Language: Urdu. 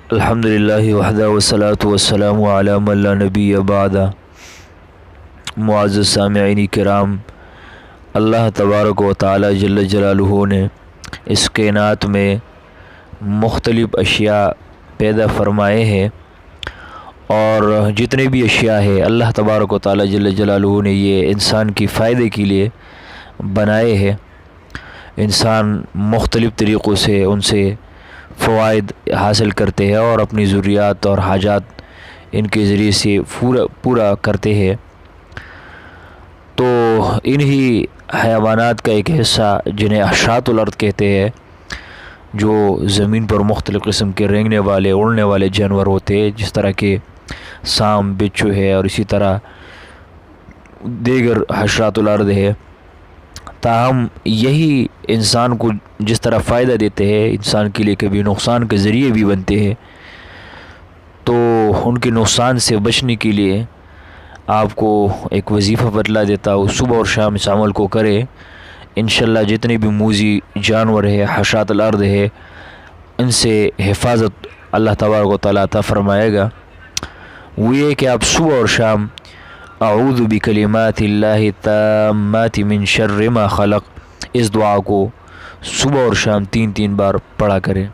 الحمدللہ وحدہ والصلاۃ والسلام علی من لا نبی بعد۔ معزز سامعین کرام، اللہ تبارک و تعالی جل جلالہ نے اس کائنات میں مختلف اشیاء پیدا فرمائے ہیں، اور جتنے بھی اشیاء ہیں اللہ تبارک و تعالی جل جلالہ نے یہ انسان کی فائدے کے لیے بنائے ہیں۔ انسان مختلف طریقوں سے ان سے فوائد حاصل کرتے ہیں اور اپنی ضروریات اور حاجات ان کے ذریعے سے پورا کرتے ہیں۔ تو انہی حیوانات کا ایک حصہ جنہیں حشرات الارض کہتے ہیں، جو زمین پر مختلف قسم کے رینگنے والے اڑنے والے جانور ہوتے ہیں، جس طرح کہ سام، بچھو ہے، اور اسی طرح دیگر حشرات الارض ہے۔ تاہم یہی انسان کو جس طرح فائدہ دیتے ہیں، انسان کے لیے کبھی نقصان کے ذریعے بھی بنتے ہیں۔ تو ان کے نقصان سے بچنے کے لیے آپ کو ایک وظیفہ بتلا دیتا ہوں، صبح اور شام اس عمل کو کرے، انشاءاللہ جتنے بھی موذی جانور ہے، حشرات الارض ہے، ان سے حفاظت اللہ تبارک و تعالیٰ عطا فرمائے گا۔ وہ یہ کہ آپ صبح اور شام اعوذ بکلمات اللہ التامات من شر ما خلق اس دعا کو صبح اور شام 3 بار پڑھا کریں۔